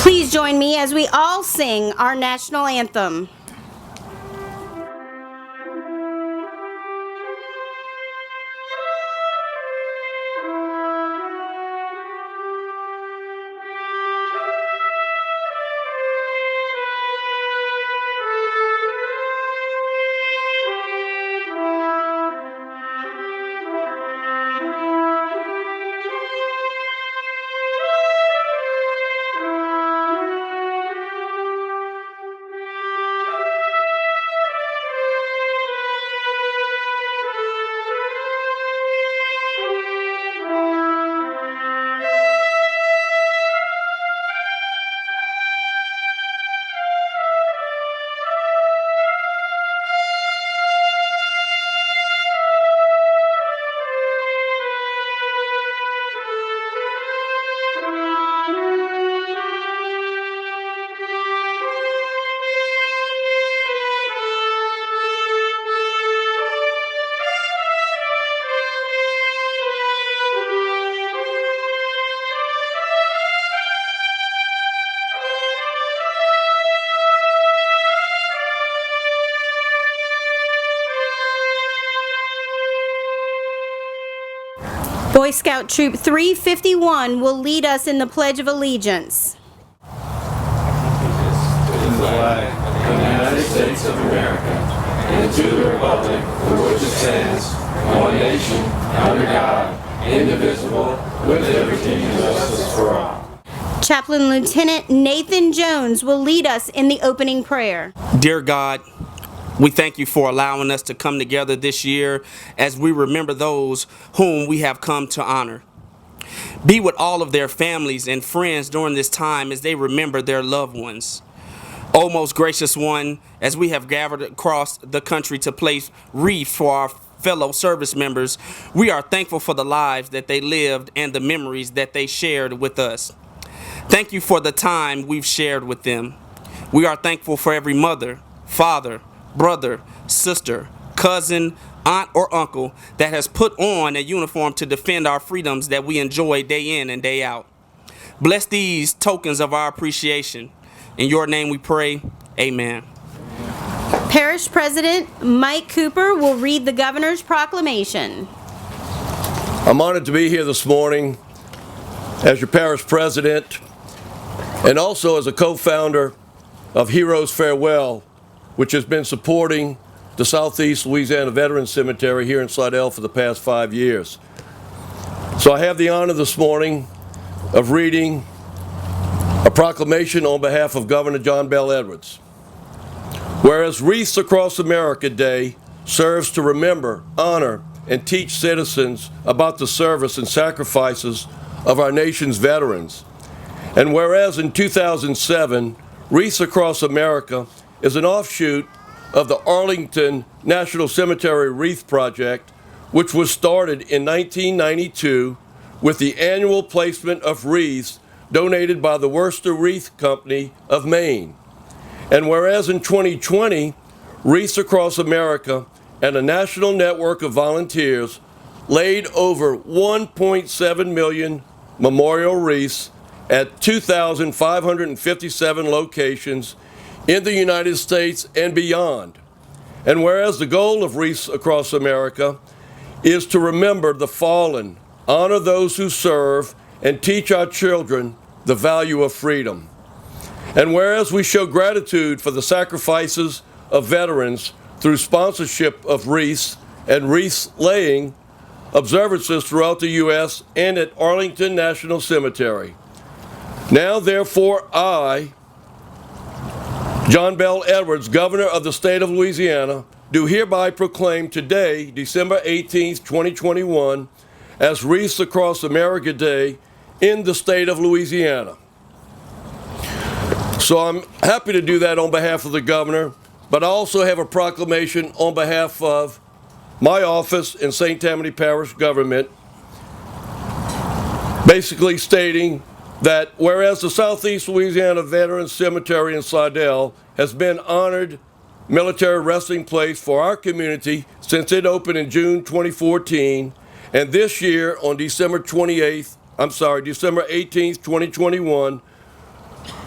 Please join me as we all sing our national anthem. Boy Scout Troop 351 will lead us in the Pledge of Allegiance. To the flag of the United States of America and to the republic for which it stands, one nation, under God, indivisible, with liberty and justice for all. Chaplain Lieutenant Nathan Jones will lead us in the opening prayer. Dear God, we thank you for allowing us to come together this year as we remember those whom we have come to honor. Be with all of their families and friends during this time as they remember their loved ones. O most gracious one, as we have gathered across the country to place wreaths for our fellow service members, we are thankful for the lives that they lived and the memories that they shared with us. Thank you for the time we've shared with them. We are thankful for every mother, father, brother, sister, cousin, aunt, or uncle that has put on a uniform to defend our freedoms that we enjoy day in and day out. Bless these tokens of our appreciation. In your name we pray, amen. Parish President Mike Cooper will read the Governor's proclamation. I'm honored to be here this morning as your parish president and also as a co-founder of Heroes Farewell, which has been supporting the Southeast Louisiana Veterans Cemetery here in Slidell for the past 5 years. So I have the honor this morning of reading a proclamation on behalf of Governor John Bel Edwards. Whereas Wreaths Across America Day serves to remember, honor, and teach citizens about the service and sacrifices of our nation's veterans. And whereas in 2007, Wreaths Across America is an offshoot of the Arlington National Cemetery Wreath Project, which was started in 1992 with the annual placement of wreaths donated by the Worcester Wreath Company of Maine. And whereas in 2020, Wreaths Across America and a national network of volunteers laid over 1.7 million memorial wreaths at 2,557 locations in the United States and beyond. And whereas the goal of Wreaths Across America is to remember the fallen, honor those who serve, and teach our children the value of freedom. And whereas we show gratitude for the sacrifices of veterans through sponsorship of wreaths and wreath laying observances throughout the U.S. and at Arlington National Cemetery. Now, therefore, I, John Bel Edwards, Governor of the state of Louisiana, do hereby proclaim today, December 18th, 2021, as Wreaths Across America Day in the state of Louisiana. So I'm happy to do that on behalf of the governor, but I also have a proclamation on behalf of my office in St. Tammany Parish government, basically stating that whereas the Southeast Louisiana Veterans Cemetery in Slidell has been honored military resting place for our community since it opened in June 2014, and this year on December 18th, 2021,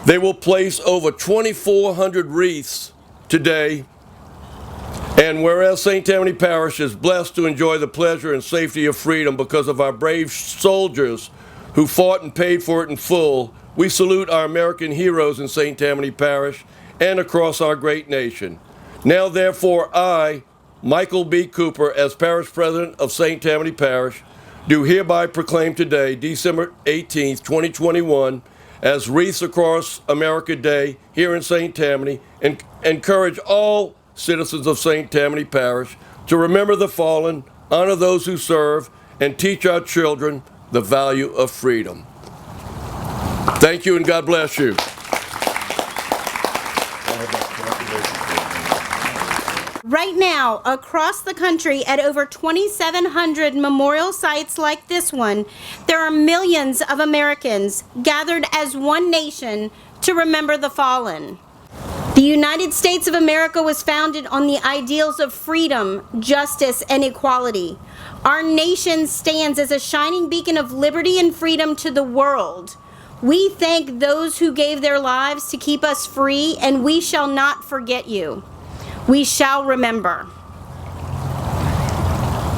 They will place over 2,400 wreaths today. And whereas St. Tammany Parish is blessed to enjoy the pleasure and safety of freedom because of our brave soldiers who fought and paid for it in full, we salute our American heroes in St. Tammany Parish and across our great nation. Now, therefore, I, Michael B. Cooper, as Parish President of St. Tammany Parish, do hereby proclaim today, December 18th, 2021, as Wreaths Across America Day here in St. Tammany, and encourage all citizens of St. Tammany Parish to remember the fallen, honor those who serve, and teach our children the value of freedom. Thank you, and God bless you. Right now, across the country at over 2,700 memorial sites like this one, there are millions of Americans gathered as one nation to remember the fallen. The United States of America was founded on the ideals of freedom, justice, and equality. Our nation stands as a shining beacon of liberty and freedom to the world. We thank those who gave their lives to keep us free, and we shall not forget you. We shall remember.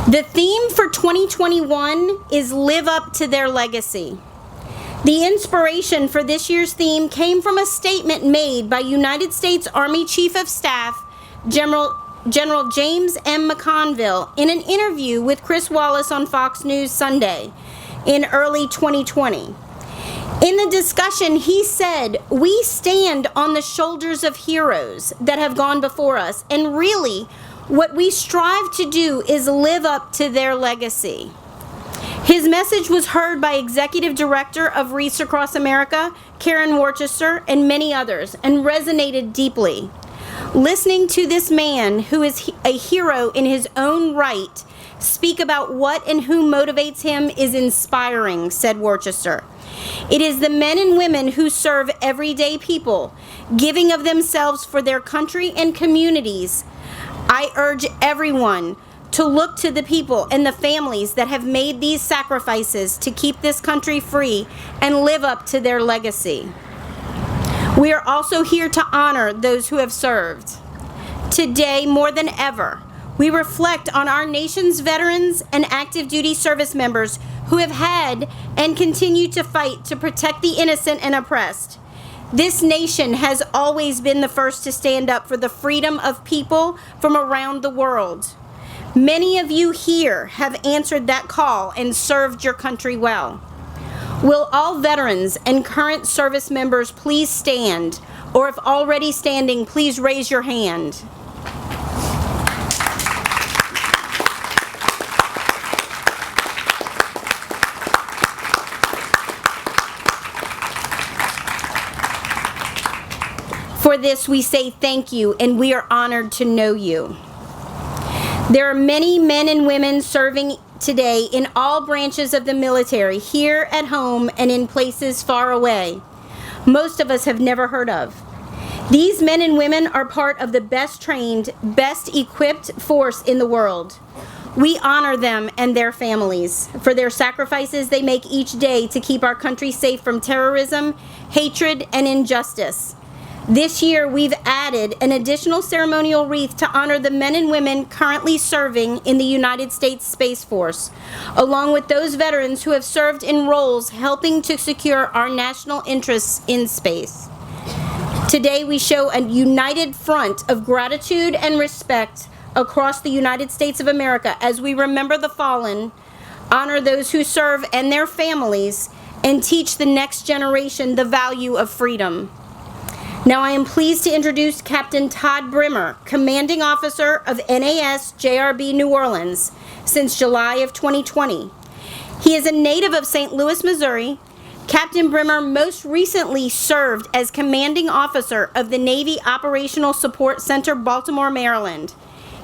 The theme for 2021 is Live Up to Their Legacy. The inspiration for this year's theme came from a statement made by United States Army Chief of Staff, General James M. McConville, in an interview with Chris Wallace on Fox News Sunday in early 2020. In the discussion, he said, "We stand on the shoulders of heroes that have gone before us, and really, what we strive to do is live up to their legacy." His message was heard by Executive Director of Wreaths Across America, Karen Worcester, and many others, and resonated deeply. Listening to this man, who is a hero in his own right, speak about what and who motivates him is inspiring, said Worcester. It is the men and women who serve everyday people, giving of themselves for their country and communities. I urge everyone to look to the people and the families that have made these sacrifices to keep this country free and live up to their legacy. We are also here to honor those who have served. Today, more than ever, we reflect on our nation's veterans and active duty service members who have had and continue to fight to protect the innocent and oppressed. This nation has always been the first to stand up for the freedom of people from around the world. Many of you here have answered that call and served your country well. Will all veterans and current service members please stand, or if already standing, please raise your hand. For this we say thank you, and we are honored to know you. There are many men and women serving today in all branches of the military, here at home and in places far away. Most of us have never heard of. These men and women are part of the best trained, best equipped force in the world. We honor them and their families for their sacrifices they make each day to keep our country safe from terrorism, hatred, and injustice. This year, we've added an additional ceremonial wreath to honor the men and women currently serving in the United States Space Force, along with those veterans who have served in roles helping to secure our national interests in space. Today, we show a united front of gratitude and respect across the United States of America as we remember the fallen, honor those who serve and their families, and teach the next generation the value of freedom. Now I am pleased to introduce Captain Todd Brimmer, Commanding Officer of NAS JRB New Orleans since July of 2020. He is a native of St. Louis, Missouri. Captain Brimmer most recently served as Commanding Officer of the Navy Operational Support Center, Baltimore, Maryland.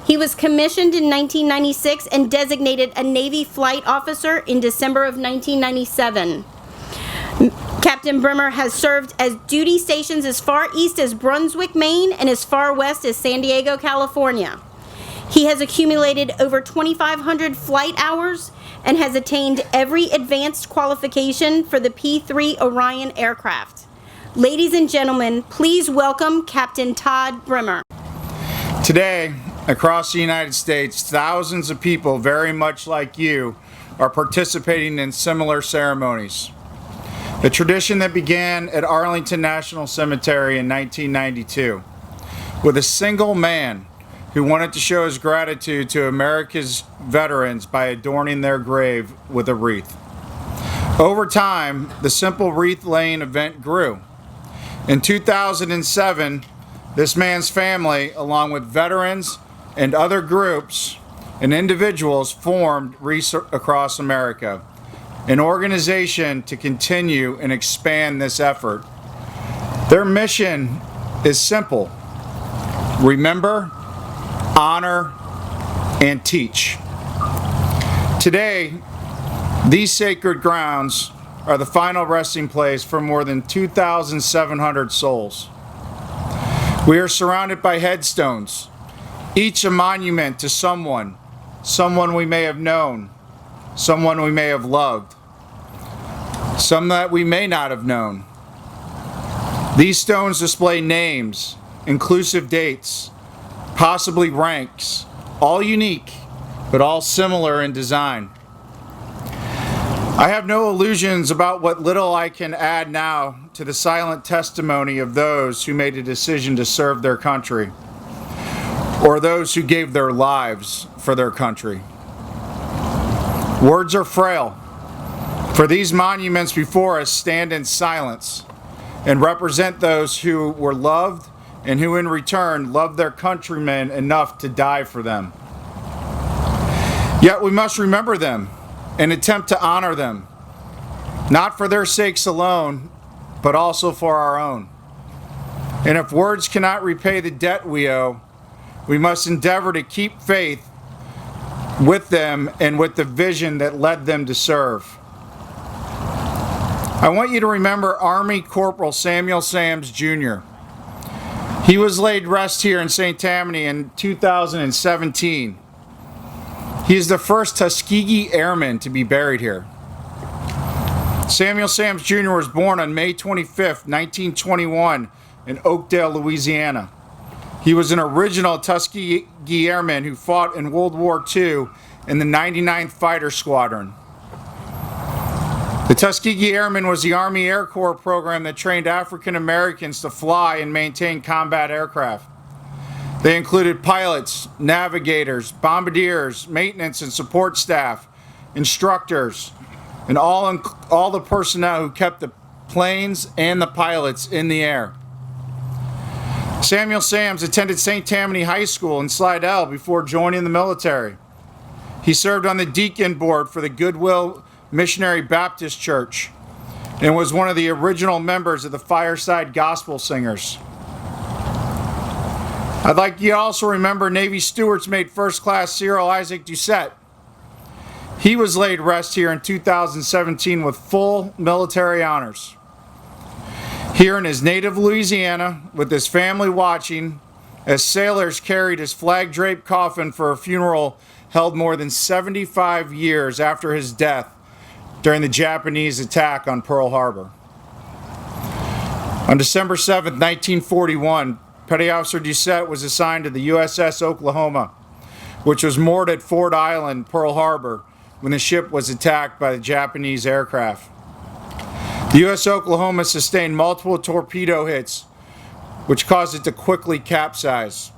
He was commissioned in 1996 and designated a Navy Flight Officer in December of 1997. Captain Brimmer has served as duty stations as far east as Brunswick, Maine, and as far west as San Diego, California. He has accumulated over 2,500 flight hours and has attained every advanced qualification for the P-3 Orion aircraft. Ladies and gentlemen, please welcome Captain Todd Brimmer. Today, across the United States, thousands of people very much like you are participating in similar ceremonies. The tradition that began at Arlington National Cemetery in 1992 with a single man who wanted to show his gratitude to America's veterans by adorning their grave with a wreath. Over time, the simple wreath laying event grew. In 2007, this man's family, along with veterans and other groups and individuals, formed Wreaths Across America, an organization to continue and expand this effort. Their mission is simple: remember, honor, and teach. Today, these sacred grounds are the final resting place for more than 2,700 souls. We are surrounded by headstones, each a monument to someone we may have known, someone we may have loved, some that we may not have known. These stones display names, inclusive dates, possibly ranks, all unique, but all similar in design. I have no illusions about what little I can add now to the silent testimony of those who made a decision to serve their country, or those who gave their lives for their country. Words are frail, for these monuments before us stand in silence and represent those who were loved and who in return loved their countrymen enough to die for them. Yet we must remember them and attempt to honor them, not for their sakes alone, but also for our own. And if words cannot repay the debt we owe, we must endeavor to keep faith with them and with the vision that led them to serve. I want you to remember Army Corporal Samuel Sams Jr. He was laid rest here in St. Tammany in 2017. He is the first Tuskegee Airman to be buried here. Samuel Sams Jr. was born on May 25, 1921 in Oakdale, Louisiana. He was an original Tuskegee Airman who fought in World War II in the 99th Fighter Squadron. The Tuskegee Airmen was the Army Air Corps program that trained African Americans to fly and maintain combat aircraft. They included pilots, navigators, bombardiers, maintenance and support staff, instructors, and all the personnel who kept the planes and the pilots in the air. Samuel Sams attended St. Tammany High School in Slidell before joining the military. He served on the deacon board for the Goodwill Missionary Baptist Church and was one of the original members of the Fireside Gospel Singers. I'd like you to also remember Navy Stewards Mate First Class Cyril Isaac Doucette. He was laid rest here in 2017 with full military honors. Here in his native Louisiana, with his family watching, as sailors carried his flag-draped coffin for a funeral held more than 75 years after his death during the Japanese attack on Pearl Harbor. On December 7, 1941, Petty Officer Doucette was assigned to the USS Oklahoma, which was moored at Ford Island, Pearl Harbor, when the ship was attacked by the Japanese aircraft. The U.S. Oklahoma sustained multiple torpedo hits, which caused it to quickly capsize.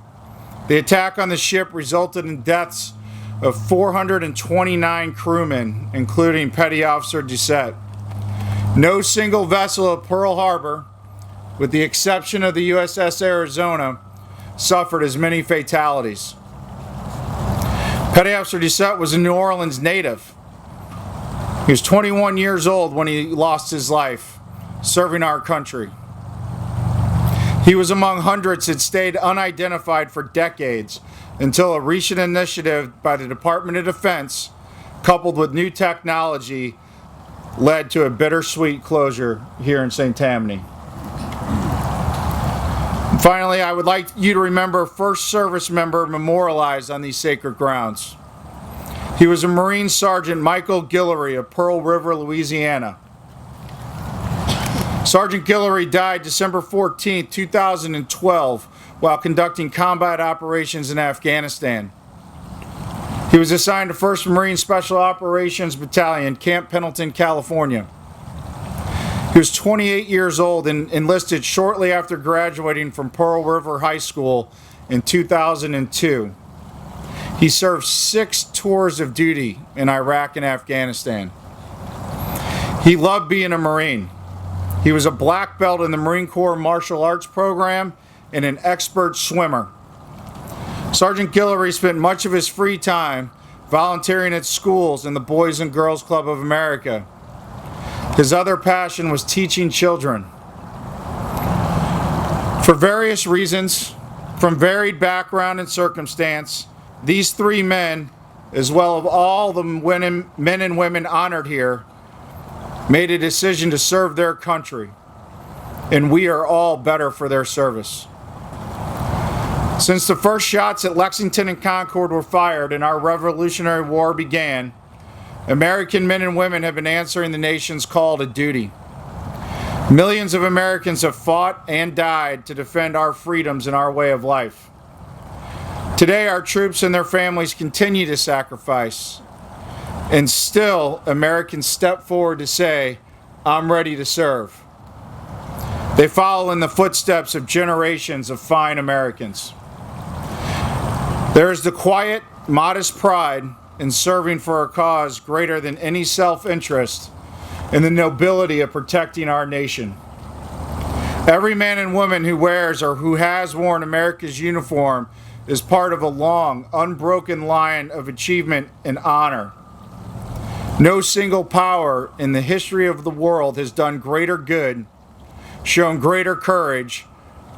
The attack on the ship resulted in deaths of 429 crewmen, including Petty Officer Doucette. No single vessel at Pearl Harbor, with the exception of the USS Arizona, suffered as many fatalities. Petty Officer Doucette was a New Orleans native. He was 21 years old when he lost his life, serving our country. He was among hundreds that stayed unidentified for decades until a recent initiative by the Department of Defense, coupled with new technology, led to a bittersweet closure here in St. Tammany. And finally, I would like you to remember a first service member memorialized on these sacred grounds. He was a Marine Sergeant Michael Guillory of Pearl River, Louisiana. Sergeant Guillory died December 14, 2012, while conducting combat operations in Afghanistan. He was assigned to 1st Marine Special Operations Battalion, Camp Pendleton, California. He was 28 years old and enlisted shortly after graduating from Pearl River High School in 2002. He served 6 tours of duty in Iraq and Afghanistan. He loved being a Marine. He was a black belt in the Marine Corps Martial Arts program and an expert swimmer. Sergeant Guillory spent much of his free time volunteering at schools and the Boys and Girls Club of America. His other passion was teaching children. For various reasons, from varied background and circumstance, these 3 men, as well as all the men and women honored here, made a decision to serve their country, and we are all better for their service. Since the first shots at Lexington and Concord were fired and our Revolutionary War began, American men and women have been answering the nation's call to duty. Millions of Americans have fought and died to defend our freedoms and our way of life. Today, our troops and their families continue to sacrifice, and still Americans step forward to say, "I'm ready to serve." They follow in the footsteps of generations of fine Americans. There is the quiet, modest pride in serving for a cause greater than any self-interest and the nobility of protecting our nation. Every man and woman who wears or who has worn America's uniform is part of a long, unbroken line of achievement and honor. No single power in the history of the world has done greater good, shown greater courage,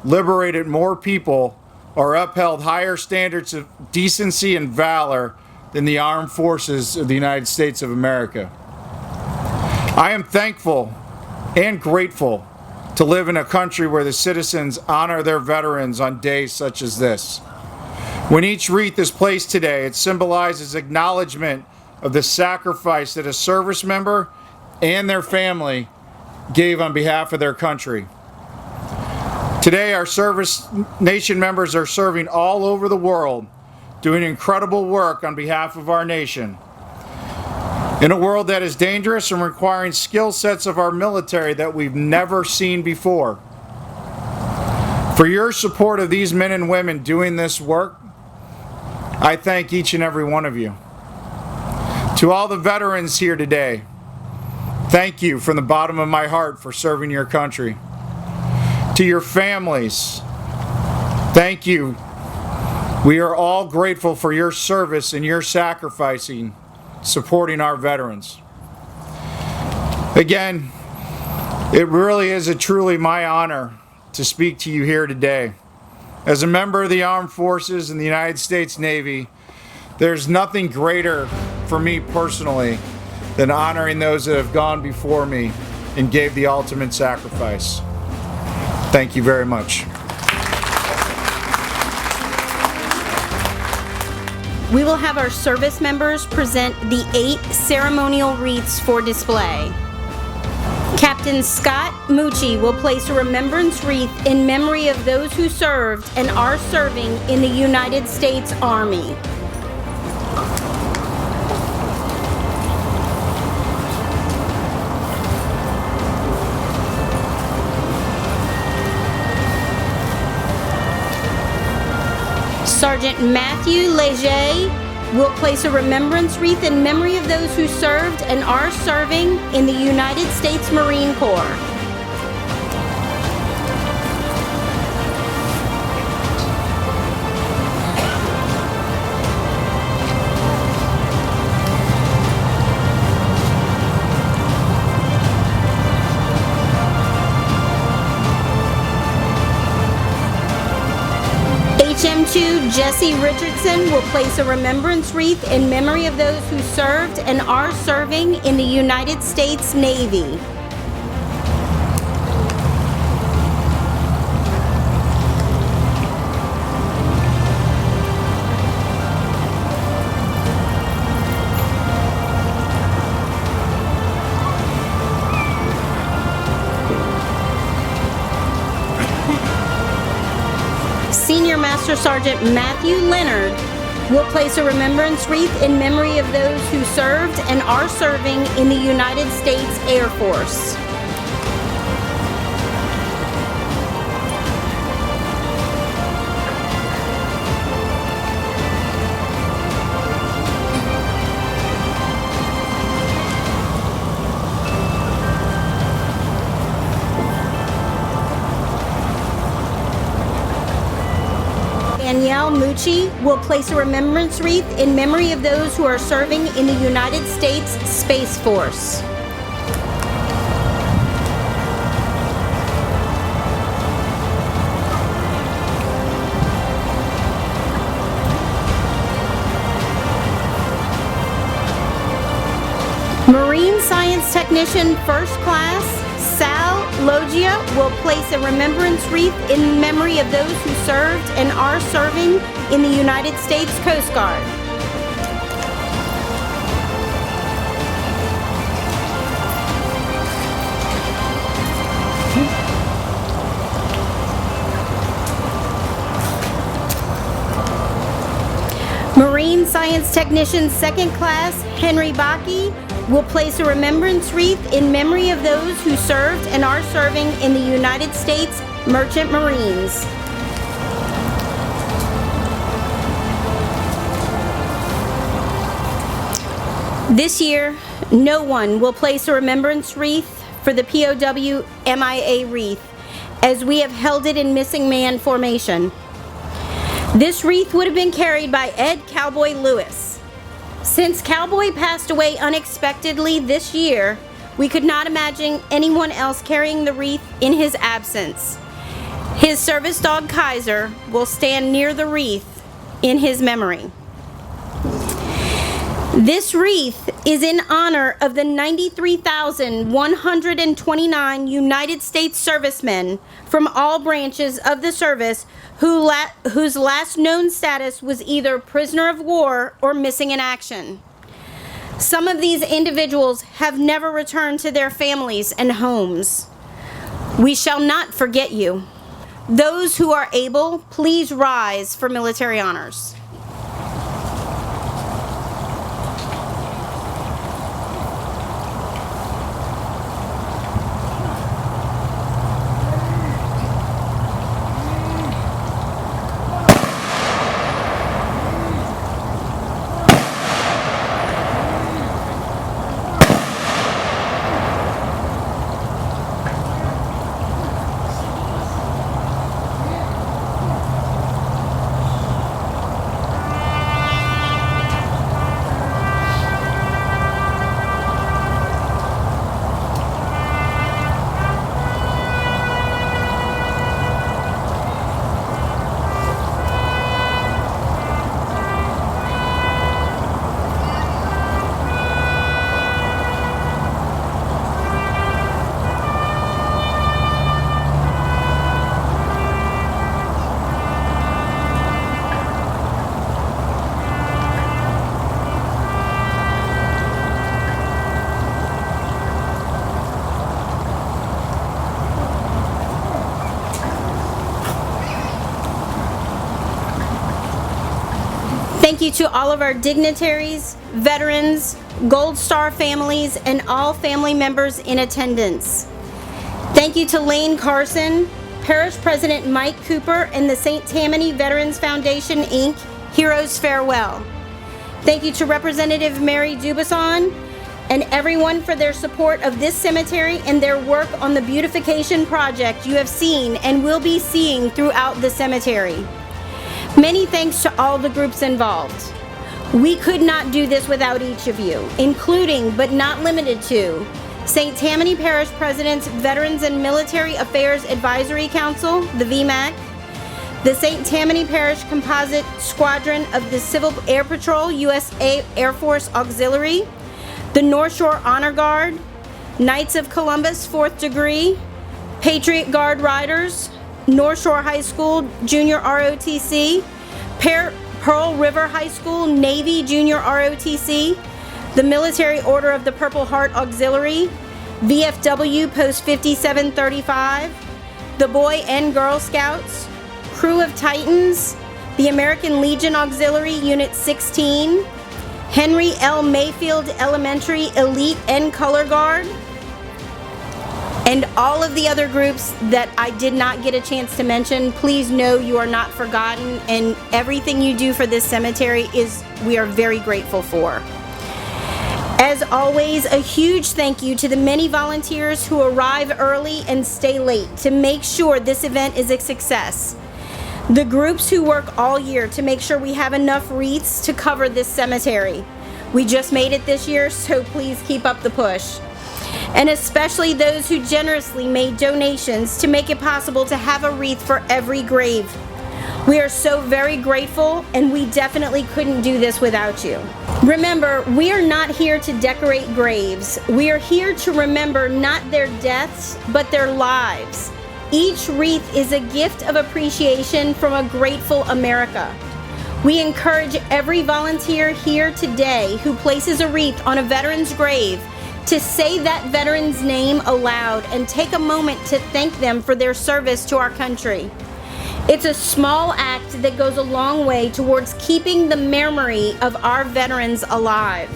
liberated more people, or upheld higher standards of decency and valor than the armed forces of the United States of America. I am thankful and grateful to live in a country where the citizens honor their veterans on days such as this. When each wreath is placed today, it symbolizes acknowledgement of the sacrifice that a service member and their family gave on behalf of their country. Today, our service nation members are serving all over the world, doing incredible work on behalf of our nation. In a world that is dangerous and requiring skill sets of our military that we've never seen before. For your support of these men and women doing this work, I thank each and every one of you. To all the veterans here today, thank you from the bottom of my heart for serving your country. To your families, thank you. We are all grateful for your service and your sacrificing, supporting our veterans. Again, it really is truly my honor to speak to you here today. As a member of the Armed Forces and the United States Navy, there's nothing greater for me personally than honoring those that have gone before me and gave the ultimate sacrifice. Thank you very much. We will have our service members present the 8 ceremonial wreaths for display. Captain Scott Mucci will place a remembrance wreath in memory of those who served and are serving in the United States Army. Sergeant Matthew Leger will place a remembrance wreath in memory of those who served and are serving in the United States Marine Corps. HM2 Jesse Richardson will place a remembrance wreath in memory of those who served and are serving in the United States Navy. Senior Master Sergeant Matthew Leonard will place a remembrance wreath in memory of those who served and are serving in the United States Air Force. Danielle Mucci will place a remembrance wreath in memory of those who are serving in the United States Space Force. Marine Science Technician First Class Sal Logia will place a remembrance wreath in memory of those who served and are serving in the United States Coast Guard. Marine Science Technician Second Class Henry Baki will place a remembrance wreath in memory of those who served and are serving in the United States Merchant Marines. This year, no one will place a remembrance wreath for the POW MIA wreath, as we have held it in missing man formation. This wreath would have been carried by Ed Cowboy Lewis. Since Cowboy passed away unexpectedly this year, we could not imagine anyone else carrying the wreath in his absence. His service dog Kaiser will stand near the wreath in his memory. This wreath is in honor of the 93,129 United States servicemen from all branches of the service whose last known status was either prisoner of war or missing in action. Some of these individuals have never returned to their families and homes. We shall not forget you. Those who are able, please rise for military honors. Thank you to all of our dignitaries, veterans, Gold Star families, and all family members in attendance. Thank you to Lane Carson, Parish President Mike Cooper, and the St. Tammany Veterans Foundation, Inc., Heroes Farewell. Thank you to Representative Mary Dubison and everyone for their support of this cemetery and their work on the beautification project you have seen and will be seeing throughout the cemetery. Many thanks to all the groups involved. We could not do this without each of you, including but not limited to St. Tammany Parish President's Veterans and Military Affairs Advisory Council, the VMAC, the St. Tammany Parish Composite Squadron of the Civil Air Patrol, U.S. Air Force Auxiliary, the North Shore Honor Guard, Knights of Columbus 4th Degree, Patriot Guard Riders, North Shore High School Junior ROTC, Pearl River High School Navy Junior ROTC, the Military Order of the Purple Heart Auxiliary, VFW Post 5735, the Boy and Girl Scouts, Crew of Titans, the American Legion Auxiliary Unit 16, Henry L. Mayfield Elementary Elite and Color Guard, and all of the other groups that I did not get a chance to mention. Please know you are not forgotten, and everything you do for this cemetery we are very grateful for. As always, a huge thank you to the many volunteers who arrive early and stay late to make sure this event is a success. The groups who work all year to make sure we have enough wreaths to cover this cemetery. We just made it this year, so please keep up the push. And especially those who generously made donations to make it possible to have a wreath for every grave. We are so very grateful, and we definitely couldn't do this without you. Remember, we are not here to decorate graves. We are here to remember not their deaths, but their lives. Each wreath is a gift of appreciation from a grateful America. We encourage every volunteer here today who places a wreath on a veteran's grave to say that veteran's name aloud and take a moment to thank them for their service to our country. It's a small act that goes a long way towards keeping the memory of our veterans alive.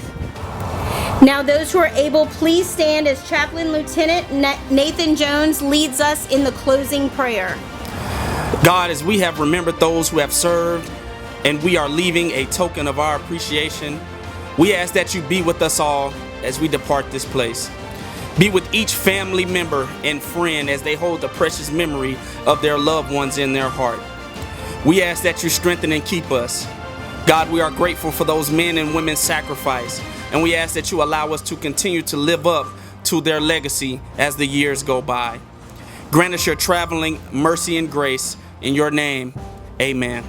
Now, those who are able, please stand as Chaplain Lieutenant Nathan Jones leads us in the closing prayer. God, as we have remembered those who have served and we are leaving a token of our appreciation, we ask that you be with us all as we depart this place. Be with each family member and friend as they hold the precious memory of their loved ones in their heart. We ask that you strengthen and keep us. God, we are grateful for those men and women's sacrifice, and we ask that you allow us to continue to live up to their legacy as the years go by. Grant us your traveling mercy and grace. In your name, amen.